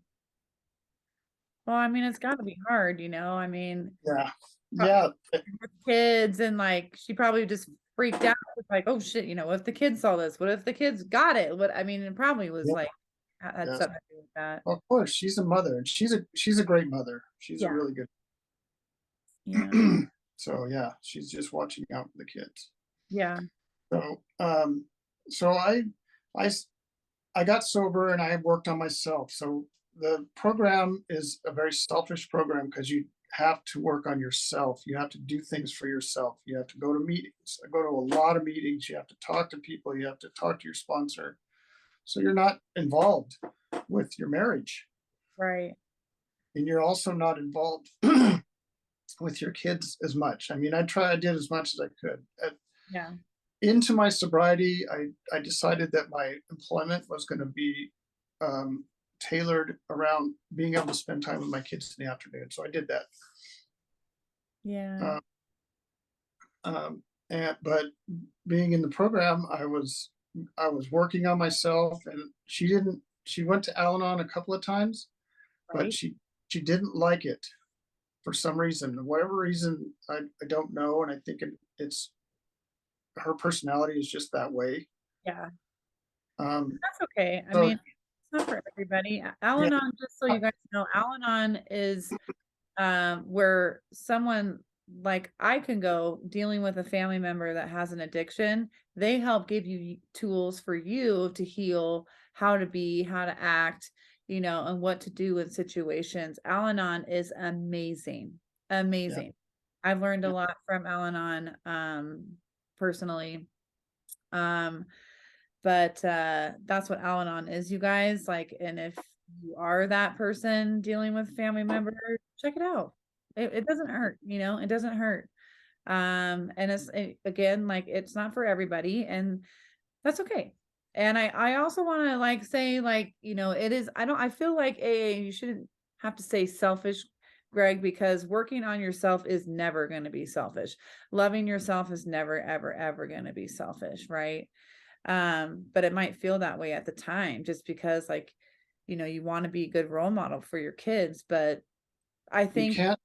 Well, I mean, it's got to be hard, I mean, Yeah, pro- yeah, with kids, and like she probably just freaked out. It's like, oh shit, what if the kids saw this? What if the kids got it? What I mean, it probably was yeah, like had yes. something to do with that. Of course, she's a mother, and she's a great mother. She's a Yeah. really good. Yeah. So yeah, she's just watching out for the kids. Yeah. So so I s- I got sober and I worked on myself. So the program is a very selfish program because you have to work on yourself. You have to do things for yourself. You have to go to meetings. I go to a lot of meetings. You have to talk to people. You have to talk to your sponsor. So you're not involved with your marriage. Right. And you're also not involved with your kids as much. I mean, I did as much as I could. Yeah. Into my sobriety, I decided that my employment was going to be um, tailored around being able to spend time with my kids in the afternoon. So I did that. Yeah. Uh, but being in the program, I was working on myself, and she went to Al-Anon a couple of times, but Right. she didn't like it for some reason, whatever reason, I don't know, and I think it's her personality is just that way. Yeah. Um, That's okay. I so mean, it's not for everybody. yeah, Al-Anon, just so you guys know, Al-Anon is where someone like I can go dealing with a family member that has an addiction. They help give you tools for you to heal, how to be, how to act, and what to do in situations. Al-Anon is amazing. yeah, Amazing. I've learned a yeah. lot from Al-Anon personally. Um, but that's what Al-Anon is, you guys. Like, and if you are that person dealing with family members, check it out. It doesn't hurt, it doesn't hurt. And again, like it's not for everybody, and that's okay. And I also want to like say, like, it is, I feel like you shouldn't have to say selfish, Greg, because working on yourself is never going to be selfish. Loving yourself is never, ever, ever going to be selfish, right? But it might feel that way at the time just because like, you want to be a good role model for your kids. But I You think, can't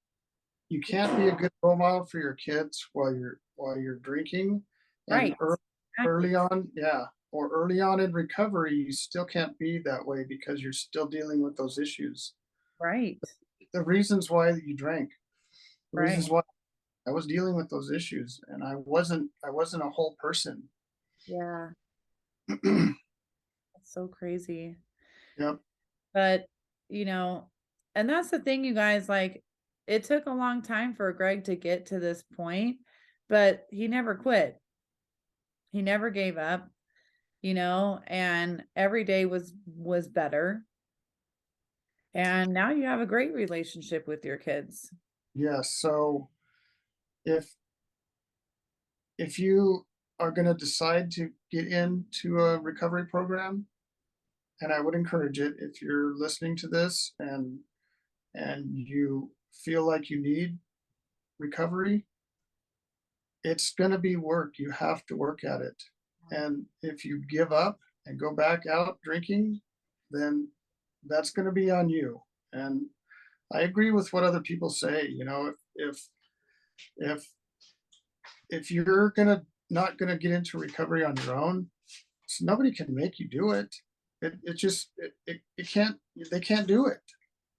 you can't be a good role model for your kids while you're drinking, and right, exactly, early on, yeah, or early on in recovery, you still can't be that way because you're still dealing with those issues. right, The reasons why you drank, the right. reasons why I was dealing with those issues, and I wasn't a whole person. Yeah, that's so crazy. Yep. But, you know, and that's the thing, you guys, like it took a long time for Greg to get to this point, but he never quit. He never gave up, and every day was better. And now you have a great relationship with your kids. Yes. So if you are going to decide to get into a recovery program, and I would encourage it if you're listening to this and you feel like you need recovery, it's going to be work. You have to work at it. And if you give up and go back out drinking, then that's going to be on you. And I agree with what other people say. If if you're gonna not gonna get into recovery on your own, nobody can make you do it. It just it can't they can't do it.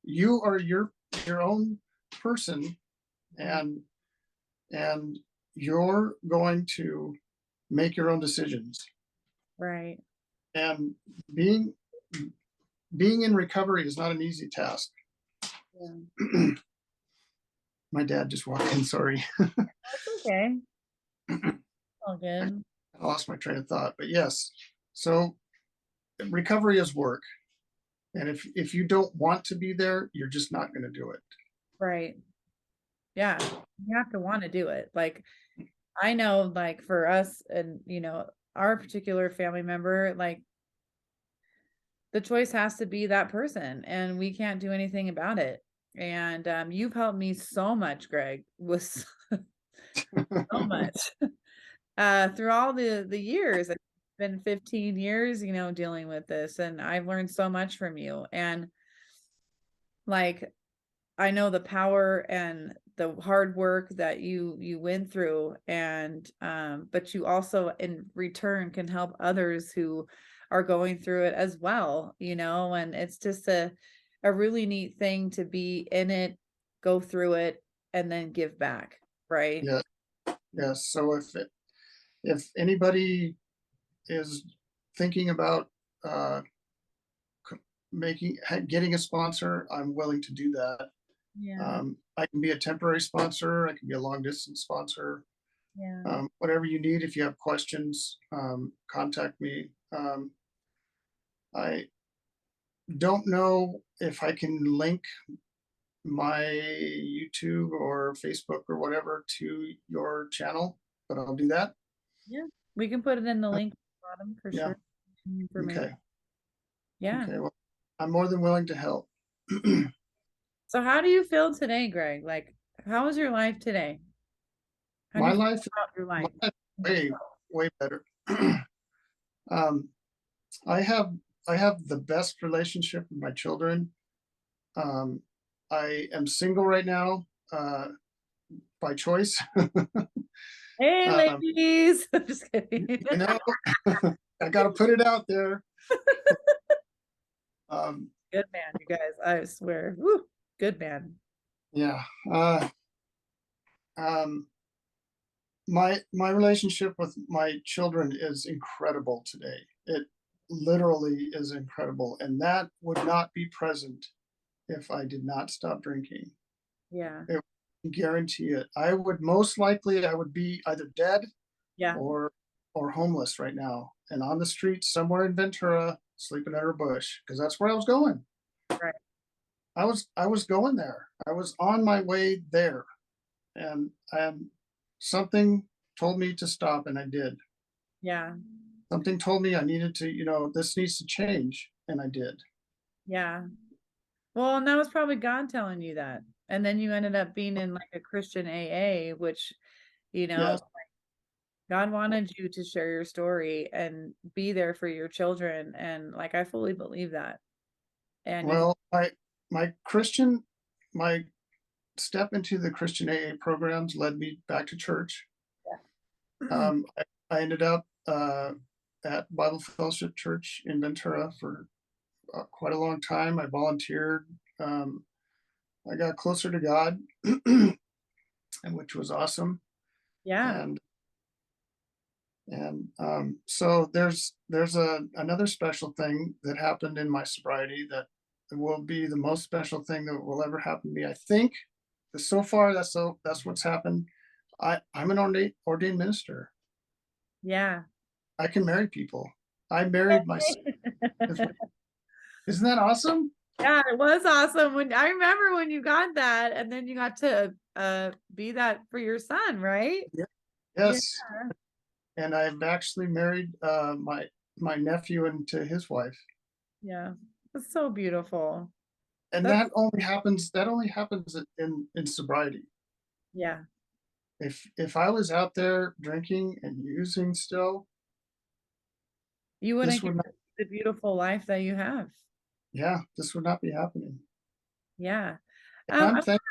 You are your own person, Mhm. and and you're going to make your own decisions. Right. And being being in recovery is not an easy task. Yeah. My dad just walked in. Sorry, That's okay. All I good. lost my train of thought. But yes, so recovery is work, and if you don't want to be there, you're just not going to do it. Right. Yeah. You have to want to do it. Like, I know, like, for us and, our particular family member, like, the choice has to be that person, and we can't do anything about it. And you've helped me so much, Greg, with so much through all the years. It's been 15 years, dealing with this, and I've learned so much from you. And like, I know the power and the hard work that you went through, and but you also in return can help others who are going through it as well, and it's just a really neat thing to be in it, go through it, and then give back, right? Yes, yes. So if anybody is thinking about uh, getting a sponsor, I'm willing to do that. Yeah, I can be a temporary sponsor. I can be a long distance sponsor. yeah, Whatever you need. If you have questions, contact me. I don't know if I can link my YouTube or Facebook or whatever to your channel, but I'll do that. yeah. We can put it in the Uh, link at the bottom for yeah. sure. Information. Okay. Yeah. Okay. Well, I'm more than willing to help. So how do you feel today, Greg? Like, how is your life today? How do my you feel life, about your my life? life is way better. um, I have I have the best relationship with my children. Um, I am single right now, by choice. Hey, um, ladies. I'm just kidding. you know, I got to put it out there. Um, Good man, you guys. I swear. Woo, good man. yeah. Uh, um, my relationship with my children is incredible today. It literally is incredible, and that would not be present if I did not stop drinking. Yeah. It, guarantee it. I would be either dead Yeah. or homeless right now and on the streets somewhere in Ventura, sleeping under a bush, because that's where I was going. Right. I was going there. I was on my way there, and something told me to stop, and I did. Yeah. Something told me I needed to, this needs to change, and I did. Yeah. Well, and that was probably God telling you that. And then you ended up being in like a Christian AA, which, you know, Yes. God wanted you to share your story and be there for your children. And like, I fully believe that. And you, Well, my step into the Christian AA programs led me back to church. yeah. I ended up at Bible Fellowship Church in Ventura for quite a long time. I volunteered. Um, I got closer to God, and which was awesome. Yeah. And so there's another special thing that happened in my sobriety that will be the most special thing that will ever happen to me. I think so far that's what's happened. I'm an ordained minister. Yeah. I can marry people. I married myself. Isn't that awesome? Yeah, it was awesome when I remember when you got that and then you got to be that for your son, right? Yeah. Yeah. Yes. And I've actually married my nephew into his wife. Yeah. It's so beautiful. And That's that only happens in sobriety. yeah. If I was out there drinking and using still, You this wouldn't would get not, the beautiful life that you have. yeah, this would not be happening. Yeah. I'm thank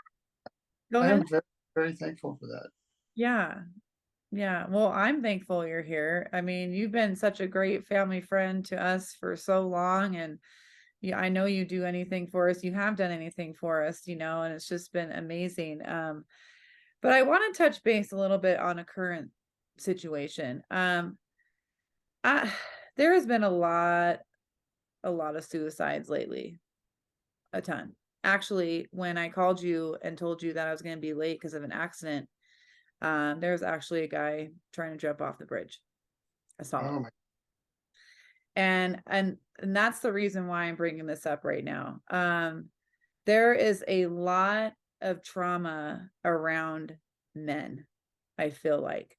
Go I ahead. am very, very thankful for that. Yeah. Yeah. Well, I'm thankful you're here. I mean, you've been such a great family friend to us for so long. And yeah, I know you do anything for us. You have done anything for us, and it's just been amazing. But I want to touch base a little bit on a current situation. I, there has been a lot of suicides lately, a ton. Actually, when I called you and told you that I was going to be late because of an accident, there was actually a guy trying to jump off the bridge. I saw Oh him. my, And that's the reason why I'm bringing this up right now. There is a lot of trauma around men, I feel like.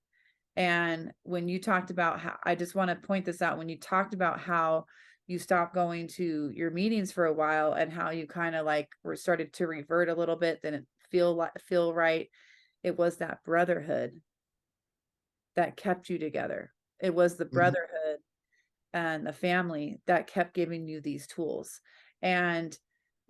And when you talked about how, I just want to point this out, when you talked about how you stopped going to your meetings for a while and how you kind of like were started to revert a little bit, then it feel right. It was that brotherhood that kept you together. It was the mhm. brotherhood and the family that kept giving you these tools. And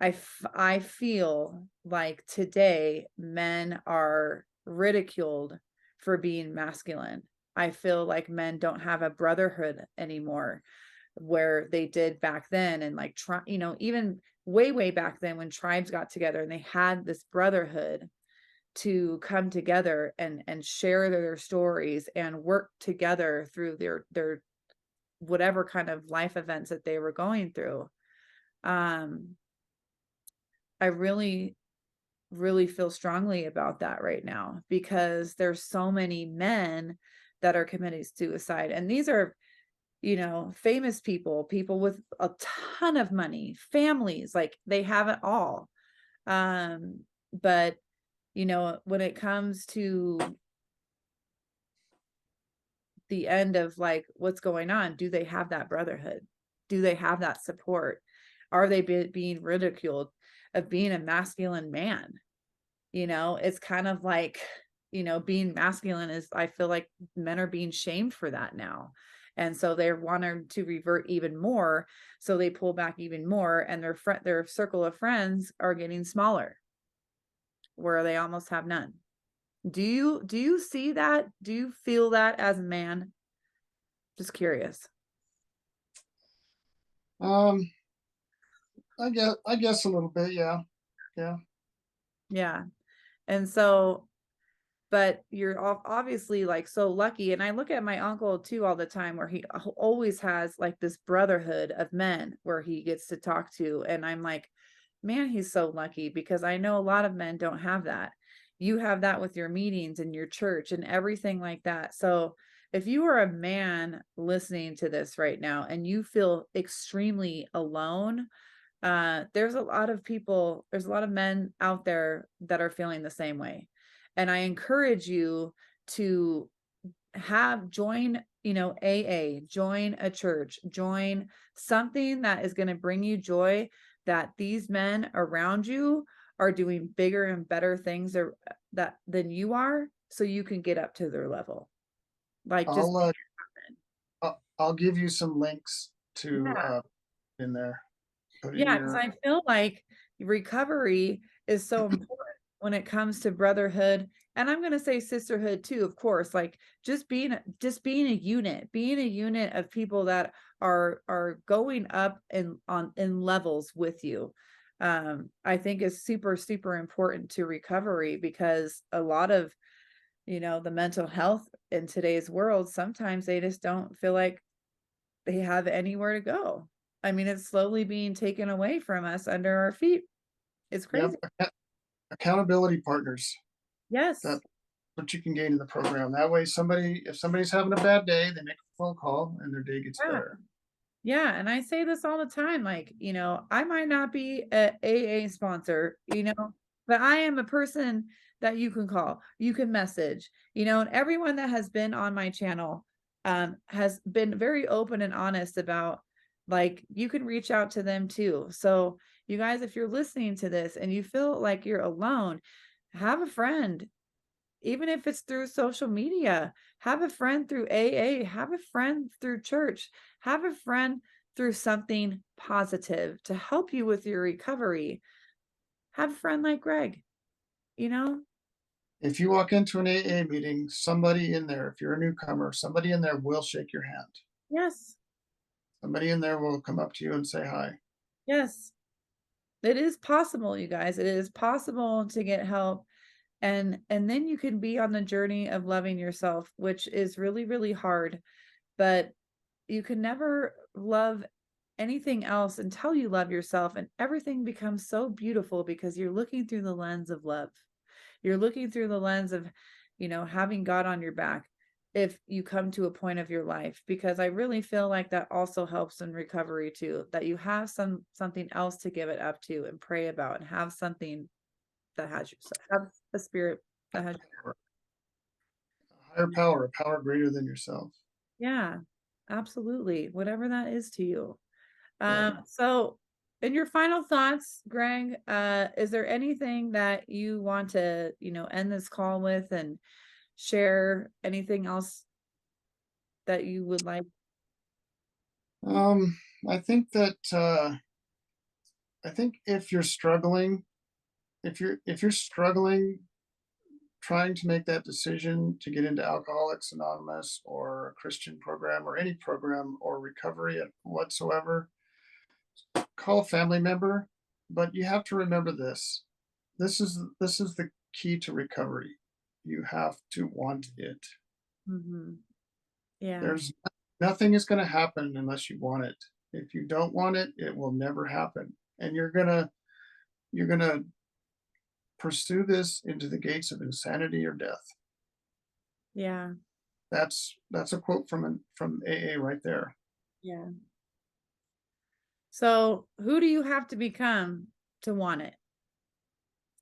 I feel like today men are ridiculed for being masculine. I feel like men don't have a brotherhood anymore where they did back then. And like, even way back then when tribes got together and they had this brotherhood to come together and share their stories and work together through their whatever kind of life events that they were going through. Um, I really feel strongly about that right now because there's so many men that are committing suicide. And these are, famous people with a ton of money, families, like they have it all. But when it comes to the end of like what's going on, do they have that brotherhood? Do they have that support? Are they being ridiculed of being a masculine man? It's kind of like, being masculine is, I feel like men are being shamed for that now. And so they're wanting to revert even more. So they pull back even more and their circle of friends are getting smaller where they almost have none. Do you see that? Do you feel that as a man? Just curious. Um, I guess a little bit, yeah. Yeah. Yeah. And so, but you're obviously like so lucky. And I look at my uncle too all the time where he always has like this brotherhood of men where he gets to talk to. And I'm like, man, he's so lucky because I know a lot of men don't have that. You have that with your meetings and your church and everything like that. So if you are a man listening to this right now and you feel extremely alone, there's a lot of people, there's a lot of men out there that are feeling the same way. And I encourage you to join, AA, join a church, join something that is going to bring you joy, that these men around you are doing bigger and better things that than you are, so you can get up to their level. Like just I'll I'll give you some links to yeah. in there. Put in Yeah, because your I feel like recovery is so important when it comes to brotherhood, and I'm gonna say sisterhood too, of course, like just being a unit of people that are going up in levels with you. I think is super, super important to recovery because a lot of, the mental health in today's world, sometimes they just don't feel like they have anywhere to go. I mean, it's slowly being taken away from us under our feet. It's yep, crazy. accountability partners. Yes. That's what you can gain in the program. That way, if somebody's having a bad day, they make a phone call and their day gets Yeah. better. Yeah. And I say this all the time. Like, I might not be a AA sponsor, but I am a person that you can call, you can message, and everyone that has been on my channel has been very open and honest about like you can reach out to them too. So you guys, if you're listening to this and you feel like you're alone, have a friend, even if it's through social media, have a friend through AA, have a friend through church, have a friend through something positive to help you with your recovery. Have a friend like Greg, you know? If you walk into an AA meeting, somebody in there, if you're a newcomer, somebody in there will shake your hand. Yes. Somebody in there will come up to you and say hi. Yes. It is possible, you guys. It is possible to get help. And then you can be on the journey of loving yourself, which is really, really hard. But you can never love anything else until you love yourself. And everything becomes so beautiful because you're looking through the lens of love. You're looking through the lens of, having God on your back if you come to a point of your life, because I really feel like that also helps in recovery too, that you have something else to give it up to and pray about, and have something that have a spirit that has. A higher power, a power greater than yourself. Yeah, absolutely. Whatever that is to you. Yeah. So in your final thoughts, Greg, is there anything that you want to, end this call with, and share anything else that you would like? Um, I think that I think if you're struggling, if you're struggling trying to make that decision to get into Alcoholics Anonymous or a Christian program or any program or recovery whatsoever, call a family member. But you have to remember this. This is the key to recovery. You have to want it. Mhm. Yeah, There's nothing is going to happen unless you want it. If you don't want it, it will never happen. And you're gonna pursue this into the gates of insanity or death. yeah, That's a quote from AA right there. yeah. So who do you have to become to want it?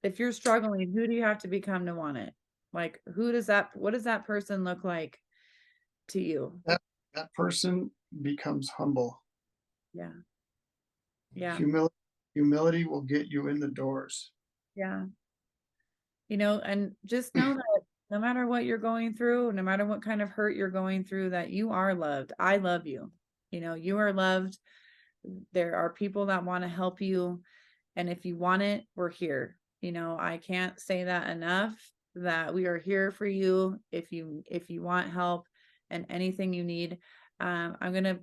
If you're struggling, who do you have to become to want it? Like, what does that person look like to you? That person becomes humble. Yeah, yeah, Humility humility will get you in the doors. yeah. And just know that no matter what you're going through, no matter what kind of hurt you're going through, that you are loved. I love you. You are loved. There are people that want to help you. And if you want it, we're here. I can't say that enough, that we are here for you if you want help and anything you need. I'm gonna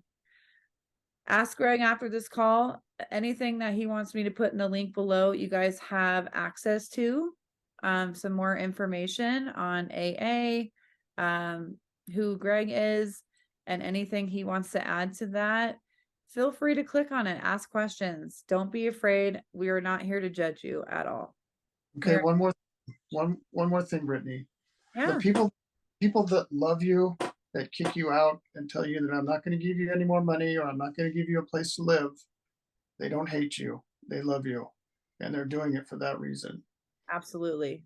ask Greg after this call anything that he wants me to put in the link below. You guys have access to some more information on AA, who Greg is, and anything he wants to add to that. Feel free to click on it, ask questions. Don't be afraid. We are not here to judge you at all. We Okay, are, one more thing, Brittany. The yeah, people that love you, that kick you out and tell you that I'm not going to give you any more money or I'm not going to give you a place to live, they don't hate you. They love you. And they're doing it for that reason. absolutely.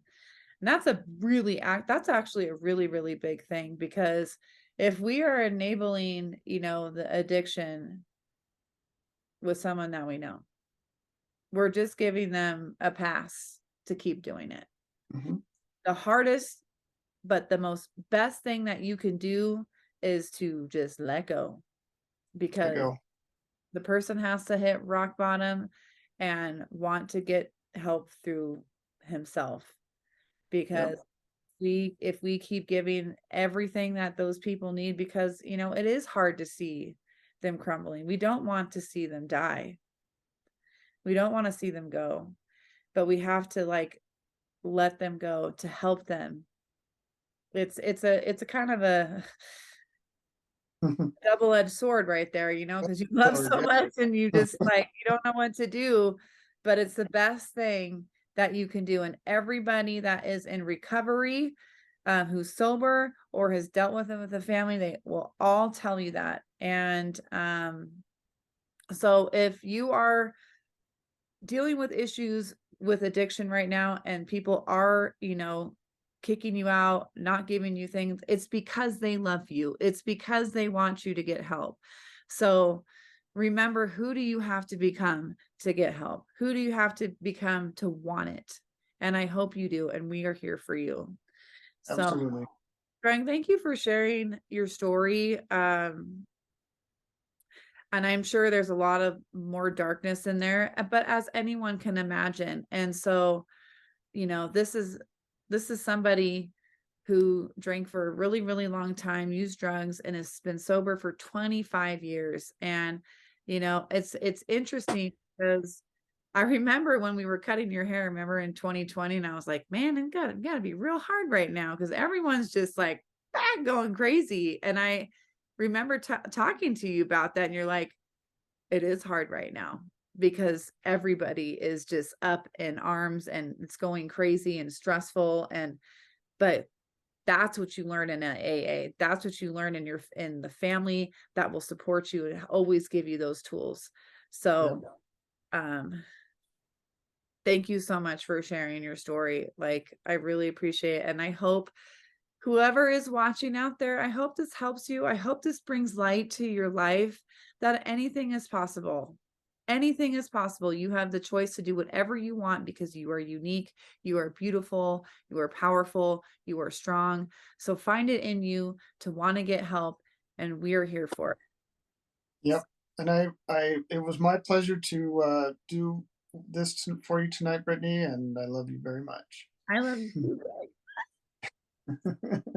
And that's actually a really, really big thing, because if we are enabling, the addiction with someone that we know, we're just giving them a pass to keep doing it. Mhm. The hardest, but the most best thing that you can do is to just let go, Let because go. the person has to hit rock bottom and want to get help through himself, Yep, because if we keep giving everything that those people need, because it is hard to see them crumbling. We don't want to see them die. We don't want to see them go, but we have to like let them go to help them. It's a kind of a double-edged sword right there, because you love Lord, so yeah. much and you just like you don't know what to do, but it's the best thing that you can do. And everybody that is in recovery, who's sober or has dealt with it with a family, they will all tell you that. And so if you are dealing with issues with addiction right now and people are, kicking you out, not giving you things, it's because they love you. It's because they want you to get help. So remember, who do you have to become to get help? Who do you have to become to want it? And I hope you do. And we are here for you. So, Absolutely. Greg, thank you for sharing your story. And I'm sure there's a lot of more darkness in there, but as anyone can imagine. And so, this is somebody who drank for a really, really long time, used drugs, and has been sober for 25 years. And, it's interesting because I remember when we were cutting your hair, remember in 2020, and I was like, man, it gotta be real hard right now because everyone's just like back going crazy. And I remember talking to you about that, and you're like, it is hard right now because everybody is just up in arms and it's going crazy and stressful. But that's what you learn in a AA. That's what you learn in the family that will support you and always give you those tools. Yeah. So, um, thank you so much for sharing your story. Like, I really appreciate it. And I hope whoever is watching out there, I hope this helps you. I hope this brings light to your life that anything is possible. Anything is possible. You have the choice to do whatever you want because you are unique, you are beautiful, you are powerful, you are strong. So find it in you to want to get help, and we are here for it. Yep. And it was my pleasure to do this for you tonight, Brittany, and I love you very much. I love you too.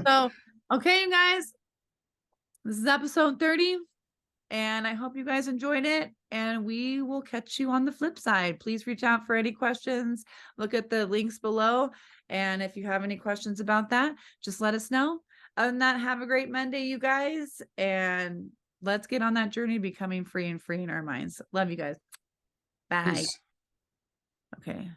So, okay, you guys, this is episode 30. And I hope you guys enjoyed it. And we will catch you on the flip side. Please reach out for any questions. Look at the links below. And if you have any questions about that, just let us know. Other than that, have a great Monday, you guys. And let's get on that journey becoming free and freeing our minds. Love you guys. Bye. Peace. Okay.